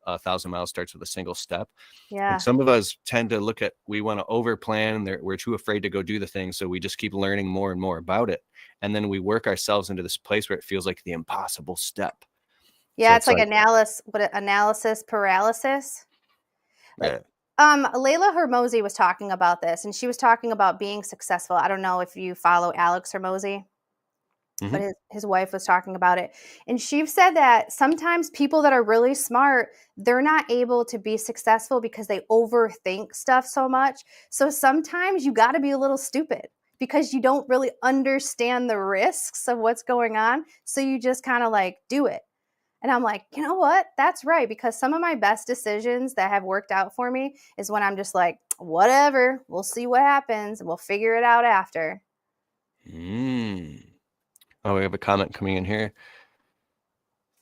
a thousand miles starts with a single step. Yeah. And some of us tend to we want to over plan. We're too afraid to go do the thing. So we just keep learning more and more about it. And then we work ourselves into this place where it feels like the impossible step. Yeah. So it's like analysis paralysis. Like, Layla Hormozy was talking about this, and she was talking about being successful. I don't know if you follow Alex Hormozy, but his wife was talking about it. And she said that sometimes people that are really smart, they're not able to be successful because they overthink stuff so much. So sometimes you got to be a little stupid because you don't really understand the risks of what's going on. So you just kind of like do it. And I'm like, you know what? That's right. Because some of my best decisions that have worked out for me is when I'm just like, whatever, we'll see what happens. We'll figure it out after. Oh, we have a comment coming in here.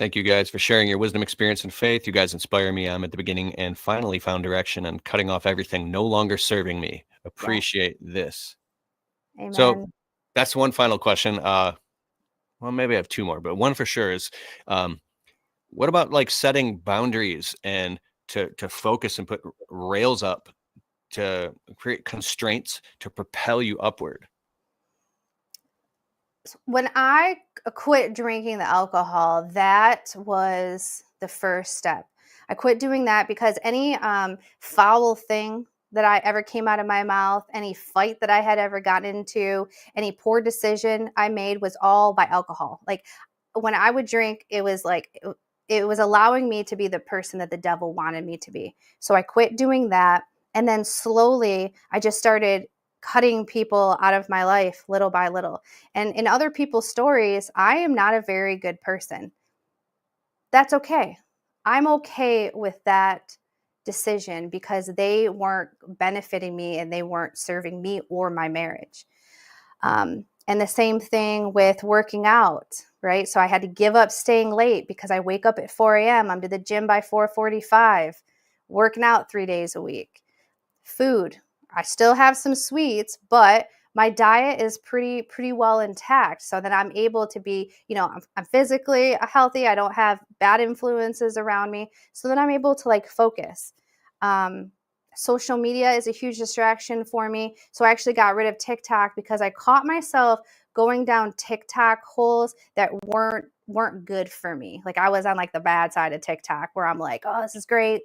Thank you guys for sharing your wisdom, experience, and faith. You guys inspire me. I'm at the beginning and finally found direction and cutting off everything no longer serving me. Appreciate this. Amen. So that's one final question. Well, maybe I have two more, but one for sure is, what about like setting boundaries and to focus and put rails up to create constraints to propel you upward? When I quit drinking the alcohol, that was the first step. I quit doing that because any foul thing that I ever came out of my mouth, any fight that I had ever gotten into, any poor decision I made was all by alcohol. Like when I would drink, it was like it was allowing me to be the person that the devil wanted me to be. So I quit doing that. And then slowly I just started cutting people out of my life little by little. And in other people's stories, I am not a very good person. That's okay. I'm okay with that decision because they weren't benefiting me and they weren't serving me or my marriage. And the same thing with working out, right? So I had to give up staying late because I wake up at 4 a.m. I'm to the gym by 4:45, working out 3 days a week. Food, I still have some sweets, but my diet is pretty well intact. So that I'm able to be, I'm physically healthy. I don't have bad influences around me. So that I'm able to like focus. Social media is a huge distraction for me. So I actually got rid of TikTok because I caught myself going down TikTok holes that weren't good for me. Like I was on like the bad side of TikTok where I'm like, oh, this is great.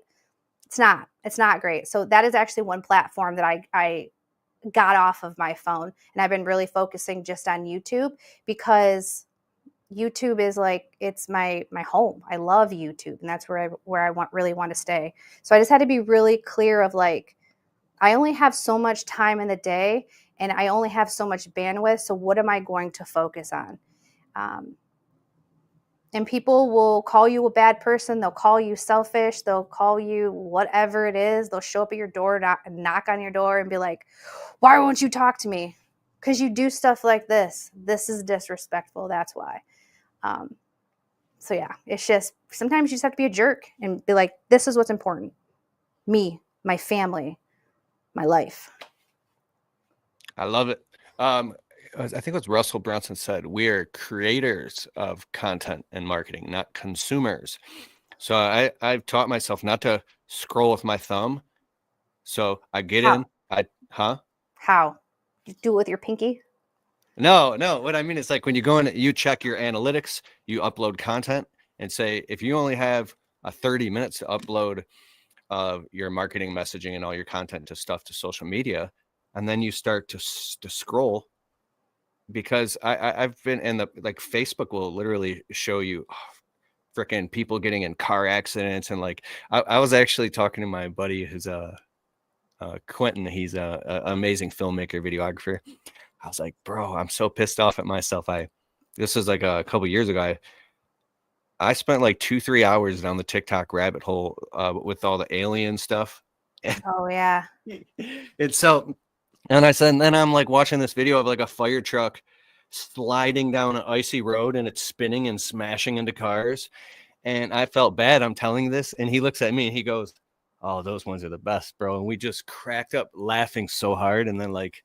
It's not great. So that is actually one platform that I got off of my phone. And I've been really focusing just on YouTube because YouTube is like, it's my home. I love YouTube, and that's where I really want to stay. So I just had to be really clear of like, I only have so much time in the day and I only have so much bandwidth. So what am I going to focus on? And people will call you a bad person. They'll call you selfish. They'll call you whatever it is. They'll show up at your door, knock on your door and be like, why won't you talk to me? Because you do stuff like this. This is disrespectful. That's why. So yeah, it's just, sometimes you just have to be a jerk and be like, this is what's important. Me, my family, my life. I love it. I think what Russell Brunson said, we are creators of content and marketing, not consumers. So I've taught myself not to scroll with my thumb. So I get How? in, huh? How? You do it with your pinky? No, no. What I mean is like when you go in, you check your analytics, you upload content, and say if you only have 30 minutes to upload your marketing messaging and all your content to stuff to social media, and then you start to scroll because I've been in the like Facebook will literally show you freaking people getting in car accidents and like I was actually talking to my buddy who's Quentin. He's a amazing filmmaker, videographer. I was like, bro, I'm so pissed off at myself. This was like a couple years ago. I spent like 2-3 hours down the TikTok rabbit hole with all the alien stuff. Oh yeah. And so, and I said, and then I'm like watching this video of like a fire truck sliding down an icy road and it's spinning and smashing into cars. And I felt bad. I'm telling this. And he looks at me and he goes, oh, those ones are the best, bro. And we just cracked up laughing so hard. And then like,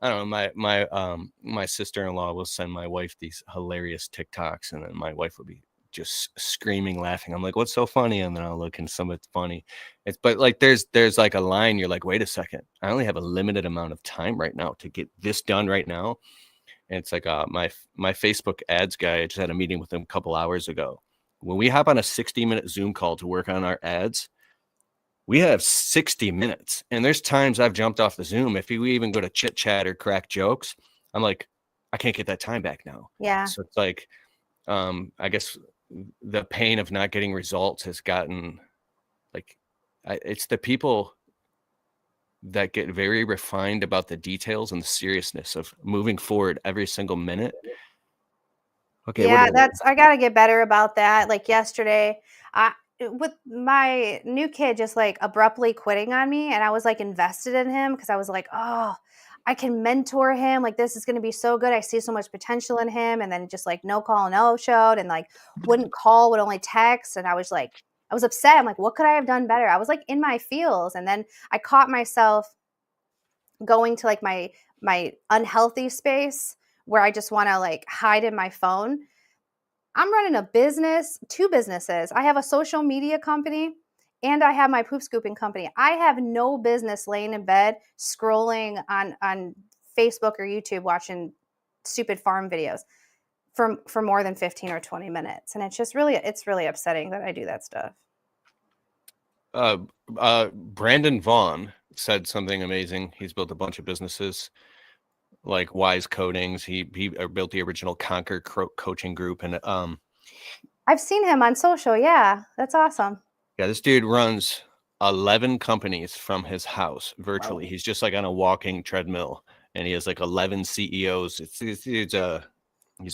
I don't know, my sister-in-law will send my wife these hilarious TikToks, and then my wife will be just screaming, laughing. I'm like, what's so funny? And then I'll look and some of it's funny. But like there's like a line, you're like, wait a second, I only have a limited amount of time right now to get this done right now. And it's like my Facebook ads guy, I just had a meeting with him a couple hours ago. When we hop on a 60-minute Zoom call to work on our ads, we have 60 minutes. And there's times I've jumped off the Zoom. If we even go to chit chat or crack jokes, I'm like, I can't get that time back now. Yeah. So it's like, I guess the pain of not getting results has gotten like, it's the people that get very refined about the details and the seriousness of moving forward every single minute. Okay. Yeah, I gotta get better about that. Like yesterday, with my new kid just like abruptly quitting on me, and I was like invested in him because I was like, oh, I can mentor him. Like this is gonna be so good. I see so much potential in him. And then just like no call, no showed, and like wouldn't call, would only text. And I was like, I was upset. I'm like, what could I have done better? I was like in my feels, and then I caught myself going to like my unhealthy space where I just want to like hide in my phone. I'm running a business, two businesses. I have a social media company and I have my poop scooping company. I have no business laying in bed scrolling on Facebook or YouTube watching stupid farm videos for more than 15 or 20 minutes. And it's really upsetting that I do that stuff. Brandon Vaughn said something amazing. He's built a bunch of businesses like Wise Codings. He built the original Conquer coaching group. And I've seen him on social. Yeah, that's awesome. yeah, this dude runs 11 companies from his house virtually. Wow. He's just like on a walking treadmill, and he has like 11 CEOs. He's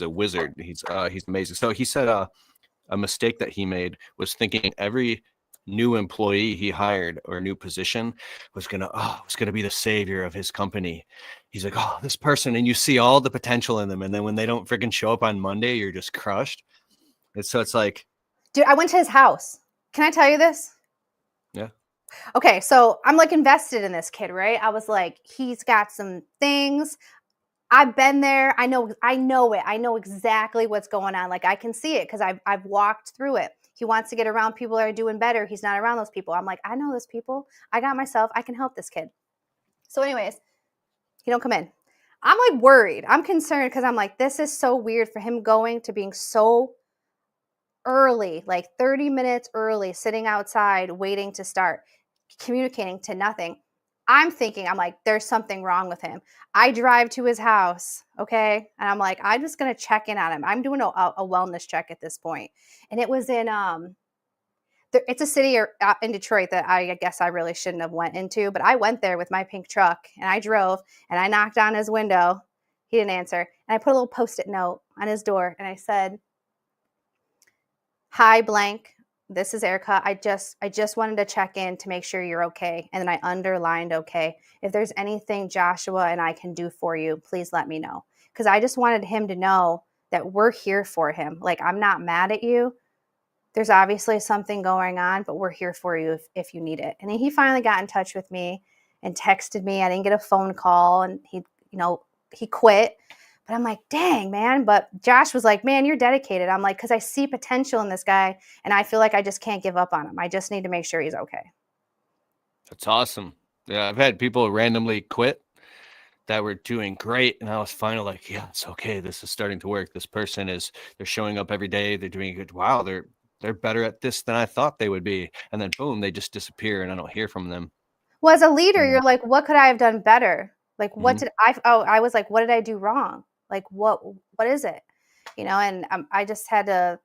a wizard. He's amazing. So he said a mistake that he made was thinking every new employee he hired or new position was gonna be the savior of his company. He's like, oh, this person, and you see all the potential in them, and then when they don't freaking show up on Monday, you're just crushed. And so it's like, Dude, I went to his house. Can I tell you this? yeah. Okay, so I'm like invested in this kid, right? I was like, he's got some things. I've been there. I know it. I know exactly what's going on. Like I can see it because I've walked through it. He wants to get around people that are doing better. He's not around those people. I'm like, I know those people. I got myself. I can help this kid. So, anyways, he don't come in. I'm like worried. I'm concerned because I'm like, this is so weird for him going to being so early, like 30 minutes early, sitting outside waiting to start, communicating to nothing. I'm thinking, I'm like, there's something wrong with him. I drive to his house, okay? And I'm like, I'm just going to check in on him. I'm doing a wellness check at this point. And it was in, it's a city in Detroit that I guess I really shouldn't have went into, but I went there with my pink truck and I drove and I knocked on his window. He didn't answer. And I put a little Post-it note on his door and I said, hi, blank. This is Erica. I just wanted to check in to make sure you're okay. And then I underlined okay. If there's anything Joshua and I can do for you, please let me know. Because I just wanted him to know that we're here for him. Like, I'm not mad at you. There's obviously something going on, but we're here for you if you need it. And then he finally got in touch with me and texted me. I didn't get a phone call and he quit. But I'm like, dang, man. But Josh was like, man, you're dedicated. I'm like, because I see potential in this guy and I feel like I just can't give up on him. I just need to make sure he's okay. That's awesome. Yeah, I've had people randomly quit that were doing great, and I was finally like, yeah, it's okay. This is starting to work. This person they're showing up every day. They're doing good. Wow, they're better at this than I thought they would be. And then boom, they just disappear, and I don't hear from them. Well, as a leader, you're like, what could I have done better? Like, what Mhm. did I was like, what did I do wrong? Like, what is it? And I just had to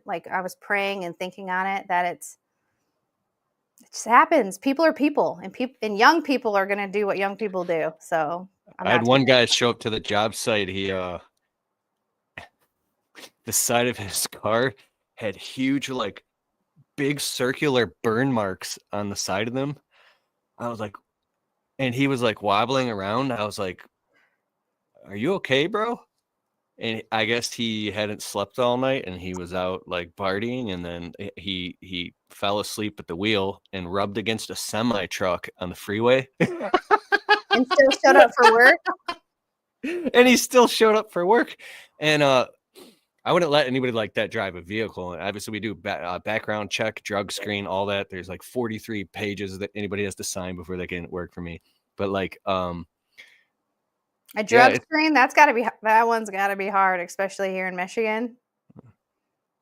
like, I was praying and thinking on it that it just happens. People are people, and young people are going to do what young people do. So I'm I had not too one guy show up to the job site. The side of his car had huge, like, big circular burn marks on the side of them. I was like, and he was like wobbling around. I was like, are you okay, bro? And I guess he hadn't slept all night and he was out like partying, and then he fell asleep at the wheel and rubbed against a semi truck on the freeway. and still showed up for work. And he still showed up for work. And I wouldn't let anybody like that drive a vehicle. And obviously, we do background check, drug screen, all that. There's like 43 pages that anybody has to sign before they can work for me. But like, A yeah, drug screen, that one's got to be hard, especially here in Michigan.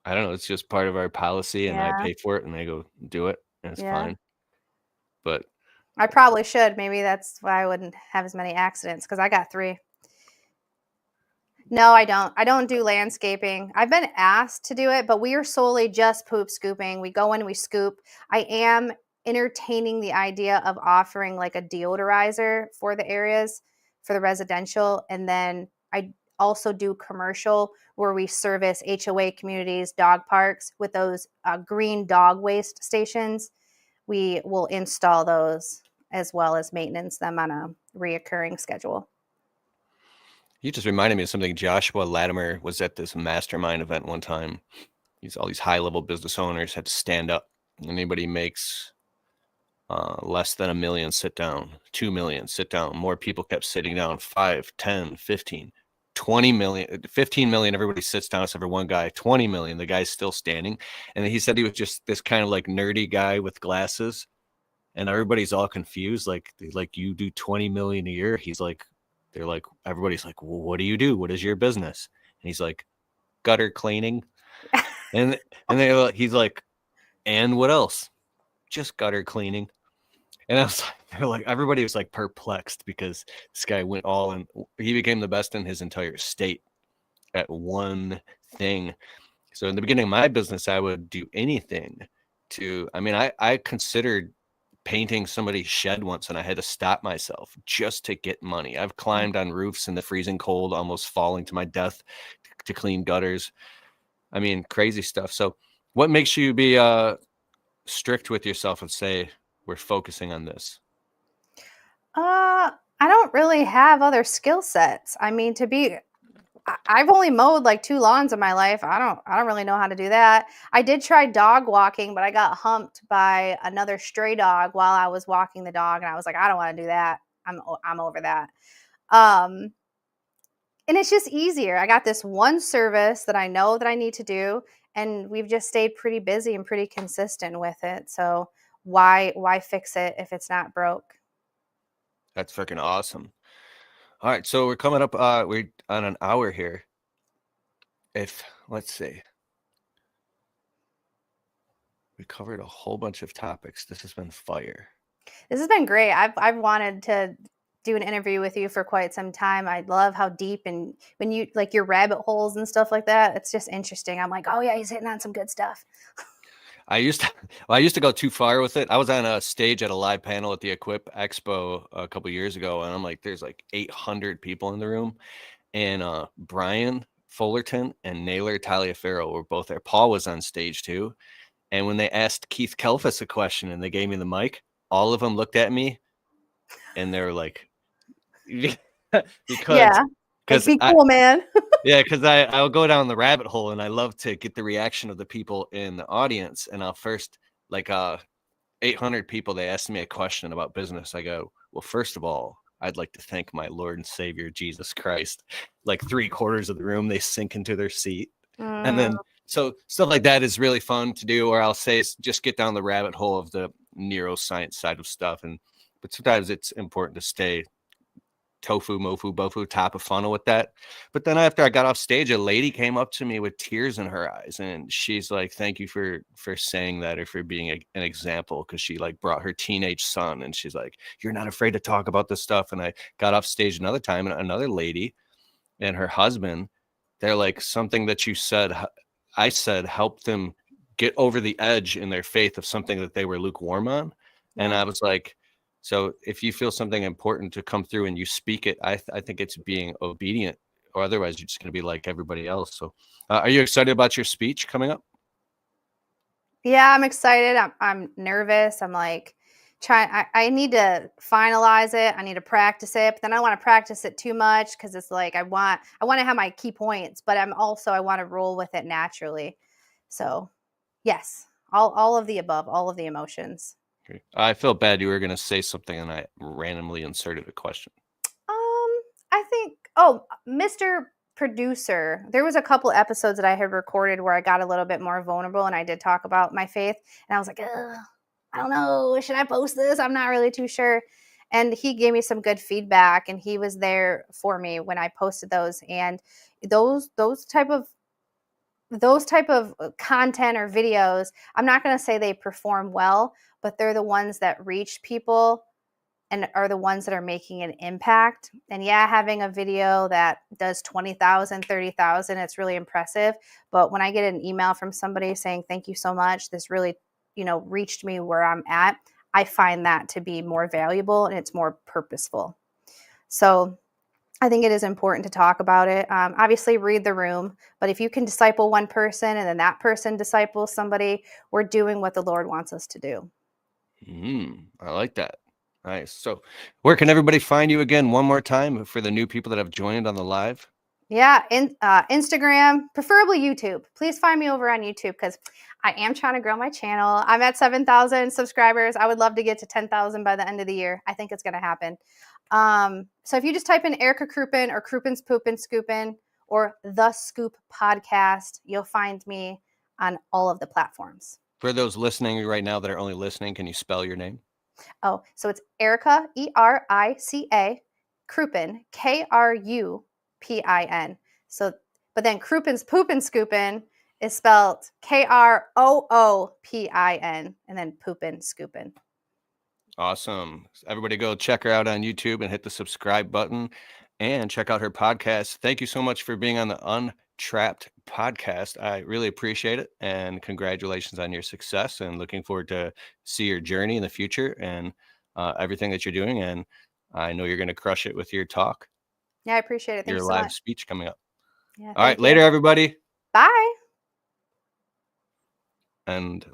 I don't know. It's just part of our policy, and I Yeah, pay for it, and they go do it, and it's yeah. fine. But I probably should. Maybe that's why I wouldn't have as many accidents because I got 3. No, I don't. I don't do landscaping. I've been asked to do it, but we are solely just poop scooping. We go in, we scoop. I am entertaining the idea of offering like a deodorizer for the areas for the residential. And then I also do commercial where we service HOA communities, dog parks with those green dog waste stations. We will install those as well as maintenance them on a reoccurring schedule. you just reminded me of something. Joshua Latimer was at this mastermind event one time. All these high level business owners had to stand up. Anybody makes less than $1 million, sit down. 2 million, sit down. More people kept sitting down. 5, 10, 15, 20 million, 15 million. Everybody sits down except for one guy. 20 million. The guy's still standing. And he said he was just this kind of like nerdy guy with glasses. And everybody's all confused. Like you do 20 million a year. They're like, everybody's like, well, what do you do? What is your business? And he's like, gutter cleaning. And he's like, and what else? Just gutter cleaning. And I was like, they're like, everybody was like perplexed because this guy went all in. He became the best in his entire state at one thing. So in the beginning of my business, I would do anything I considered painting somebody's shed once, and I had to stop myself just to get money. I've climbed on roofs in the freezing cold, almost falling to my death to clean gutters. I mean, crazy stuff. So what makes you be strict with yourself and say, we're focusing on this? I don't really have other skill sets. I mean, I've only mowed like 2 lawns in my life. I don't really know how to do that. I did try dog walking, but I got humped by another stray dog while I was walking the dog, and I was like, I don't want to do that. I'm over that. Um, and it's just easier. I got this one service that I know that I need to do, and we've just stayed pretty busy and pretty consistent with it. So why fix it if it's not broke? That's freaking awesome. All right, so we're coming up. We're on an hour here. Let's see, we covered a whole bunch of topics. This has been fire. This has been great. I've wanted to do an interview with you for quite some time. I love how deep and when you like your rabbit holes and stuff like that. It's just interesting. I'm like, oh yeah, he's hitting on some good stuff. I used to go too far with it. I was on a stage at a live panel at the Equip Expo a couple years ago, and I'm like, there's like 800 people in the room, and Brian Fullerton and Naylor Taliaferro were both there. Paul was on stage too, and when they asked Keith Kelfus a question and they gave me the mic, all of them looked at me, and they were like, Yeah, like because be cool, man. yeah, because I'll go down the rabbit hole, and I love to get the reaction of the people in the audience. And I'll first, like 800 people, they asked me a question about business. I go, well, first of all, I'd like to thank my Lord and Savior, Jesus Christ. Like 3/4 of the room, they sink into their seat. And then, so stuff like that is really fun to do, or I'll say just get down the rabbit hole of the neuroscience side of stuff. But sometimes it's important to stay tofu, mofu, bofu, top of funnel with that. But then after I got off stage, a lady came up to me with tears in her eyes, and she's like, "Thank you for saying that, or for being an example," because she like brought her teenage son, and she's like, "You're not afraid to talk about this stuff." And I got off stage another time, and another lady and her husband, they're like, "Something that you said, I said, helped them get over the edge in their faith of something that they were lukewarm on." And I was like, so if you feel something important to come through and you speak it, I think it's being obedient, or otherwise you're just going to be like everybody else. So are you excited about your speech coming up? Yeah, I'm excited. I'm nervous. I'm like I need to finalize it. I need to practice it, but then I don't want to practice it too much because it's like I want to have my key points, but I want to roll with it naturally. So yes, all of the above, all of the emotions. I felt bad you were going to say something and I randomly inserted a question. I think, Mr. Producer, there was a couple episodes that I had recorded where I got a little bit more vulnerable and I did talk about my faith. And I was like, ugh, I don't know. Should I post this? I'm not really too sure. And he gave me some good feedback, and he was there for me when I posted those. And those type of content or videos, I'm not going to say they perform well, but they're the ones that reach people and are the ones that are making an impact. And yeah, having a video that does 20,000, 30,000, it's really impressive. But when I get an email from somebody saying, "Thank you so much, this really, reached me where I'm at," I find that to be more valuable and it's more purposeful. So I think it is important to talk about it. Obviously, read the room. But if you can disciple one person and then that person disciples somebody, we're doing what the Lord wants us to do. I like that. Nice. So where can everybody find you again one more time for the new people that have joined on the live? Yeah, Instagram, preferably YouTube. Please find me over on YouTube because I am trying to grow my channel. I'm at 7,000 subscribers. I would love to get to 10,000 by the end of the year. I think it's going to happen. So if you just type in Erica Kroopin or Kroopin's Poopin Scoopin or The Scoop Podcast, you'll find me on all of the platforms. For those listening right now that are only listening, can you spell your name? Oh, so it's Erica, Erica, Kroopin, Krupin. So, but then Kroopin's Poopin Scoopin is spelled Kroopin, and then Poopin Scoopin. Awesome. Everybody go check her out on YouTube and hit the subscribe button and check out her podcast. Thank you so much for being on the Untrapped podcast. I really appreciate it. And congratulations on your success, and looking forward to see your journey in the future and everything that you're doing. And I know you're going to crush it with your talk. Yeah, I appreciate it. Thank you so much. Your live speech coming up. Yeah, all right. Later, everybody. Bye. And